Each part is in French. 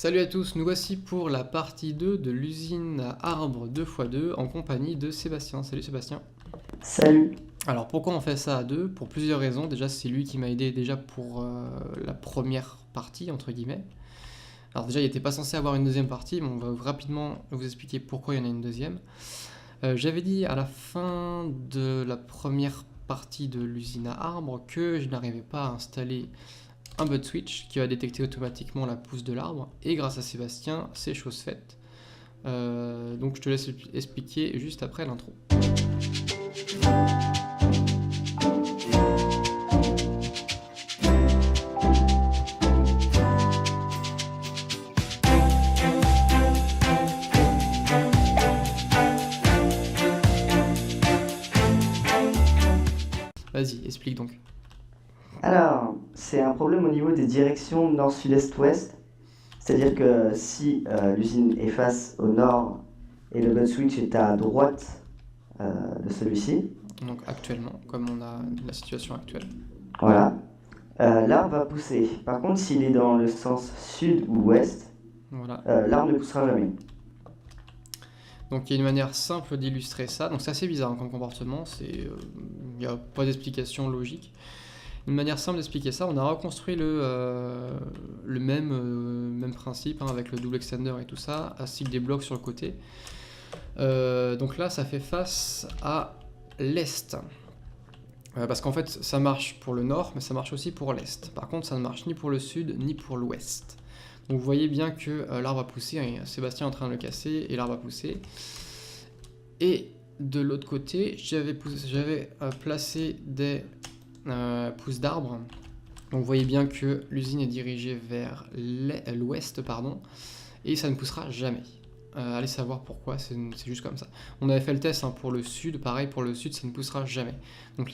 Salut à tous, nous voici pour la partie 2 de l'usine à arbres 2x2 en compagnie de Sébastien. Salut Sébastien. Salut. Alors pourquoi on fait ça à deux? Pour plusieurs raisons. Déjà c'est lui qui m'a aidé déjà pour la première partie entre guillemets. Alors déjà il n'était pas censé avoir une deuxième partie, mais on va rapidement vous expliquer pourquoi il y en a une deuxième. J'avais dit à la fin de la première partie de l'usine à arbres que je n'arrivais pas à installer un bud switch qui va détecter automatiquement la pousse de l'arbre, et grâce à Sébastien, c'est chose faite. Donc je te laisse expliquer juste après l'intro. Vas-y, explique donc. Alors, c'est un problème au niveau des directions nord, sud-est, ouest. C'est-à-dire que si l'usine est face au nord et le bud switch est à droite de celui-ci, Donc actuellement, comme on a la situation actuelle. voilà, l'arbre va pousser. Par contre, s'il est dans le sens sud ou ouest, Voilà. l'arbre ne poussera jamais. Donc il y a une manière simple d'illustrer ça. Donc c'est assez bizarre hein, comme comportement, il n'y a pas d'explication logique. Une manière simple d'expliquer ça, on a reconstruit le même principe hein, avec le double extender et tout ça, ainsi que des blocs sur le côté. Donc là, ça fait face à l'est. Parce qu'en fait, ça marche pour le nord, mais ça marche aussi pour l'est. Par contre, ça ne marche ni pour le sud, ni pour l'ouest. Donc vous voyez bien que l'arbre a poussé, hein, Sébastien est en train de le casser, et l'arbre a poussé. Et de l'autre côté, j'avais placé des pousses d'arbres. Donc vous voyez bien que l'usine est dirigée vers l'ouest, pardon, et ça ne poussera jamais. Allez savoir pourquoi, c'est juste comme ça. On avait fait le test hein, pour le sud, pareil pour le sud, ça ne poussera jamais. Donc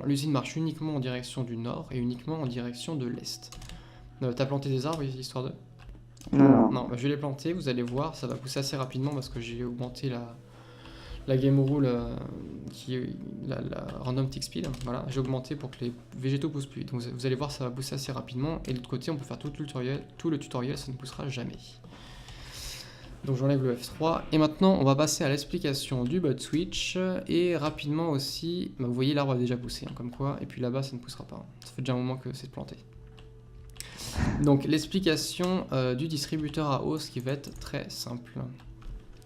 l'usine marche uniquement en direction du nord et uniquement en direction de l'est. T'as planté des arbres histoire de... Non, bah, je vais les planter, vous allez voir, ça va pousser assez rapidement parce que j'ai augmenté la game rule la random tick speed, voilà, j'ai augmenté pour que les végétaux poussent plus vite. Donc vous allez voir, ça va pousser assez rapidement, et de l'autre côté on peut faire tout le tutoriel, ça ne poussera jamais. Donc j'enlève le F3, et maintenant on va passer à l'explication du bud switch, et rapidement aussi, bah, vous voyez l'arbre a déjà poussé, hein, comme quoi, et puis là-bas ça ne poussera pas, hein. Ça fait déjà un moment que c'est planté. Donc l'explication du distributeur à hausse qui va être très simple.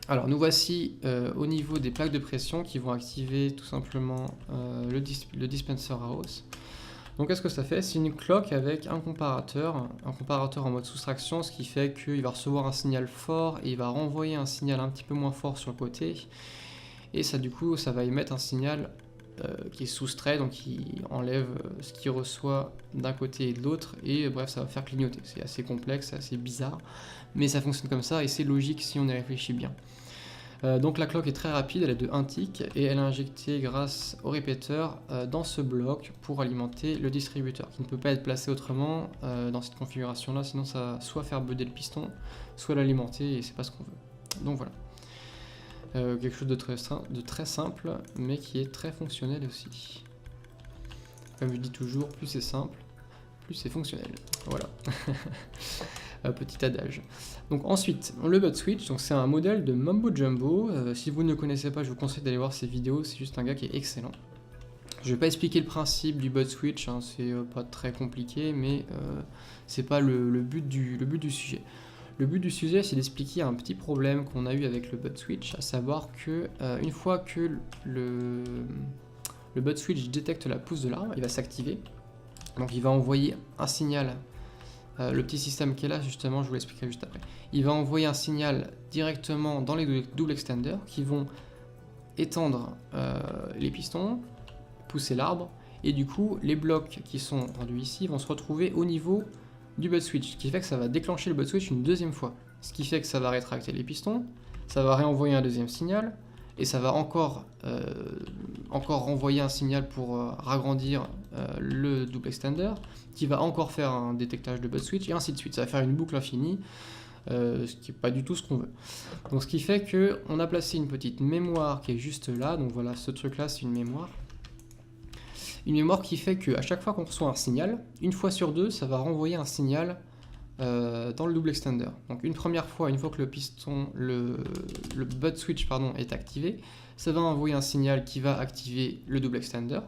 Alors nous voici au niveau des plaques de pression qui vont activer tout simplement le dispenser à hausse. Donc qu'est-ce que ça fait? C'est une cloque avec un comparateur en mode soustraction, ce qui fait qu'il va recevoir un signal fort et il va renvoyer un signal un petit peu moins fort sur le côté. Et ça du coup ça va émettre un signal qui est soustrait, donc qui enlève ce qu'il reçoit d'un côté et de l'autre, et bref ça va faire clignoter. C'est assez complexe, c'est assez bizarre, mais ça fonctionne comme ça et c'est logique si on y réfléchit bien. Donc la cloque est très rapide, elle est de 1 tick et elle est injectée grâce au répéteur dans ce bloc pour alimenter le distributeur, qui ne peut pas être placé autrement dans cette configuration là, sinon ça va soit faire budder le piston, soit l'alimenter, et c'est pas ce qu'on veut. Donc voilà. Quelque chose de très simple, mais qui est très fonctionnel aussi. Comme je dis toujours, plus c'est simple, plus c'est fonctionnel. Voilà. Petit adage. Donc ensuite, le bud switch, donc c'est un modèle de Mumbo Jumbo. Si vous ne le connaissez pas, je vous conseille d'aller voir ses vidéos, c'est juste un gars qui est excellent. Je vais pas expliquer le principe du bud switch, hein, c'est pas très compliqué, mais c'est pas le but du sujet. Le but du sujet, c'est d'expliquer un petit problème qu'on a eu avec le bud switch, à savoir que une fois que le bud switch détecte la pousse de l'arbre, il va s'activer. Donc il va envoyer un signal, le petit système qui est là justement, je vous l'expliquerai juste après. Il va envoyer un signal directement dans les double extenders qui vont étendre les pistons, pousser l'arbre, et du coup les blocs qui sont rendus ici vont se retrouver au niveau du bud switch, ce qui fait que ça va déclencher le bud switch une deuxième fois, ce qui fait que ça va rétracter les pistons, ça va réenvoyer un deuxième signal, et ça va encore renvoyer un signal pour ragrandir le double extender, qui va encore faire un détectage de bud switch, et ainsi de suite. Ça va faire une boucle infinie, ce qui n'est pas du tout ce qu'on veut. Donc ce qui fait qu'on a placé une petite mémoire qui est juste là, donc voilà, ce truc là c'est une mémoire. Une mémoire qui fait qu'à chaque fois qu'on reçoit un signal, une fois sur deux, ça va renvoyer un signal dans le double extender. Donc une première fois, une fois que le piston, le butt switch pardon, est activé, ça va envoyer un signal qui va activer le double extender.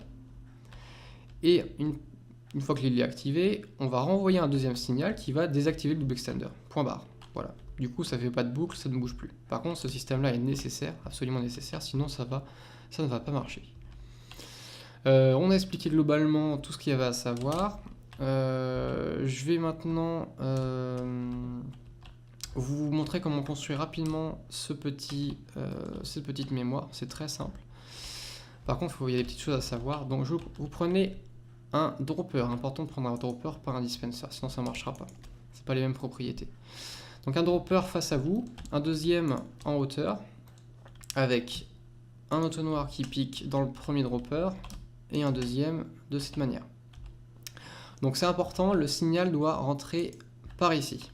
Et une fois qu'il est activé, on va renvoyer un deuxième signal qui va désactiver le double extender. Point barre. Voilà. Du coup, ça ne fait pas de boucle, ça ne bouge plus. Par contre, ce système-là est nécessaire, absolument nécessaire, sinon ça ne va pas marcher. On a expliqué globalement tout ce qu'il y avait à savoir. Je vais maintenant vous montrer comment construire rapidement cette petite mémoire. C'est très simple. Par contre, il y a des petites choses à savoir. Donc, vous prenez un dropper. Important de prendre un dropper, pas un dispenser, sinon ça ne marchera pas. C'est pas les mêmes propriétés. Donc, un dropper face à vous, un deuxième en hauteur, avec un entonnoir qui pique dans le premier dropper et un deuxième de cette manière. Donc c'est important, le signal doit rentrer par ici.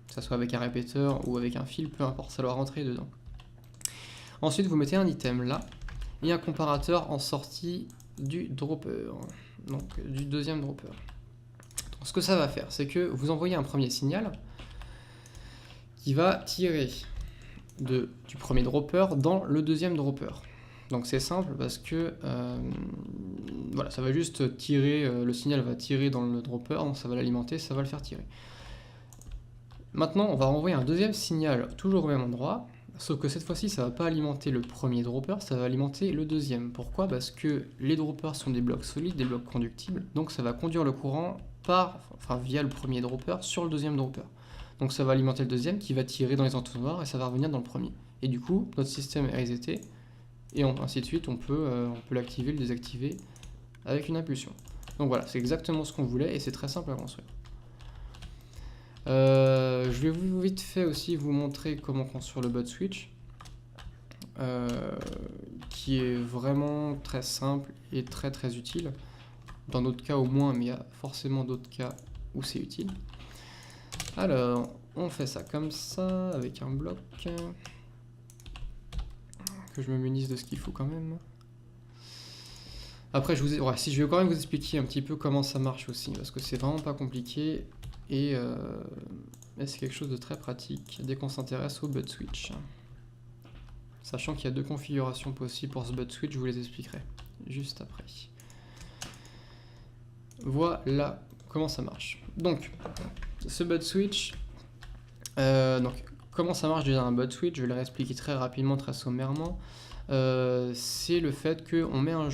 Que ce soit avec un répéteur ou avec un fil, peu importe, ça doit rentrer dedans. Ensuite, vous mettez un item là et un comparateur en sortie du dropper, donc du deuxième dropper. Donc, ce que ça va faire, c'est que vous envoyez un premier signal qui va tirer du premier dropper dans le deuxième dropper. Donc c'est simple parce que voilà, ça va juste tirer, le signal va tirer dans le dropper, donc ça va l'alimenter, ça va le faire tirer. Maintenant, on va renvoyer un deuxième signal toujours au même endroit, sauf que cette fois-ci, ça ne va pas alimenter le premier dropper, ça va alimenter le deuxième. Pourquoi? Parce que les droppers sont des blocs solides, des blocs conductibles, donc ça va conduire le courant via le premier dropper sur le deuxième dropper. Donc ça va alimenter le deuxième qui va tirer dans les entonnoirs et ça va revenir dans le premier. Et du coup, notre système est reseté. Et ainsi de suite, on peut l'activer, le désactiver avec une impulsion. Donc voilà, c'est exactement ce qu'on voulait et c'est très simple à construire. Je vais vite fait aussi vous montrer comment construire le butt switch, qui est vraiment très simple et très très utile. Dans d'autres cas au moins, mais il y a forcément d'autres cas où c'est utile. Alors, on fait ça comme ça, avec un bloc. Que je me munisse de ce qu'il faut quand même. Après, je vais quand même vous expliquer un petit peu comment ça marche aussi, parce que c'est vraiment pas compliqué et c'est quelque chose de très pratique dès qu'on s'intéresse au butt switch. Sachant qu'il y a deux configurations possibles pour ce butt switch, je vous les expliquerai juste après. Voilà comment ça marche. Donc, ce butt switch, comment ça marche déjà un butt switch? Je vais le réexpliquer très rapidement, très sommairement. C'est le fait qu'on met à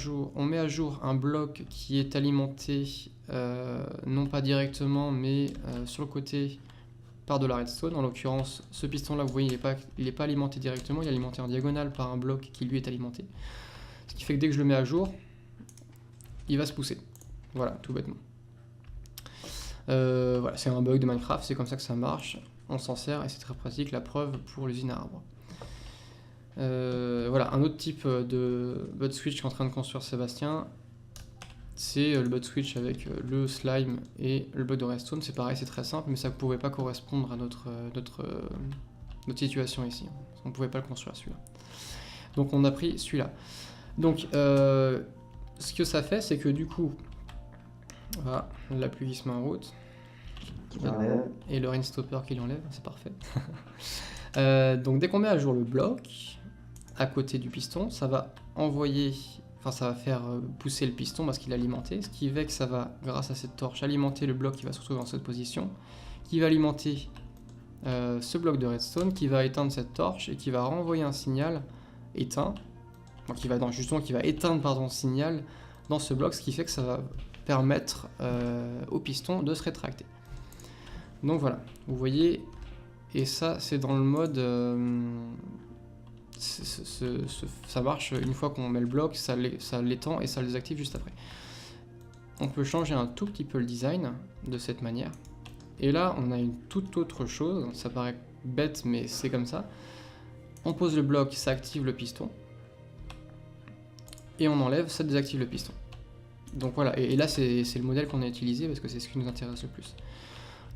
jour un bloc qui est alimenté non pas directement mais sur le côté par de la redstone. En l'occurrence, ce piston là, vous voyez, il n'est pas alimenté directement, il est alimenté en diagonale par un bloc qui lui est alimenté. Ce qui fait que dès que je le mets à jour, il va se pousser. Voilà, tout bêtement. Voilà, c'est un bug de Minecraft, c'est comme ça que ça marche. On s'en sert et c'est très pratique, la preuve pour l'usine à arbres. Voilà, un autre type de butt switch qu'est en train de construire Sébastien, c'est le butt switch avec le slime et le bloc de redstone. C'est pareil, c'est très simple, mais ça ne pouvait pas correspondre à notre situation ici. On ne pouvait pas le construire celui-là. Donc on a pris celui-là. Donc ce que ça fait, c'est que du coup, voilà, la pluie qui se met en route. Et le rainstopper qui l'enlève, c'est parfait. Donc dès qu'on met à jour le bloc à côté du piston, ça va ça va faire pousser le piston parce qu'il est alimenté, ce qui fait que ça va, grâce à cette torche, alimenter le bloc qui va se retrouver dans cette position, qui va alimenter ce bloc de redstone, qui va éteindre cette torche et qui va renvoyer un signal éteint, donc qui va éteindre ce signal dans ce bloc, ce qui fait que ça va permettre au piston de se rétracter. Donc voilà, vous voyez, et ça c'est dans le mode, ça marche une fois qu'on met le bloc, ça l'étend et ça le désactive juste après. On peut changer un tout petit peu le design de cette manière. Et là on a une toute autre chose, ça paraît bête mais c'est comme ça. On pose le bloc, ça active le piston. Et on enlève, ça désactive le piston. Donc voilà, et là c'est le modèle qu'on a utilisé parce que c'est ce qui nous intéresse le plus.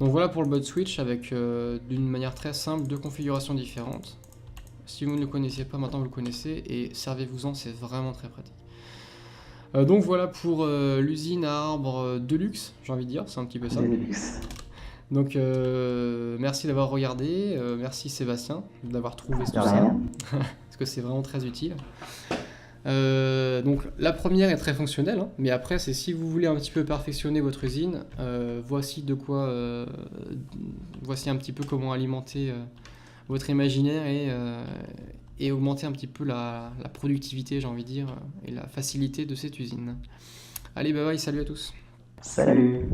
Donc voilà pour le butt switch avec d'une manière très simple deux configurations différentes. Si vous ne le connaissiez pas, maintenant vous le connaissez et servez-vous-en, c'est vraiment très pratique. Donc voilà pour l'usine à arbres de luxe, j'ai envie de dire, c'est un petit peu ça. Donc merci d'avoir regardé, merci Sébastien d'avoir trouvé tout De ça, rien. parce que c'est vraiment très utile. Donc la première est très fonctionnelle, hein, mais après c'est si vous voulez un petit peu perfectionner votre usine, voici un petit peu comment alimenter votre imaginaire et augmenter un petit peu la productivité, j'ai envie de dire, et la facilité de cette usine. Allez, bye bye, salut à tous. Salut.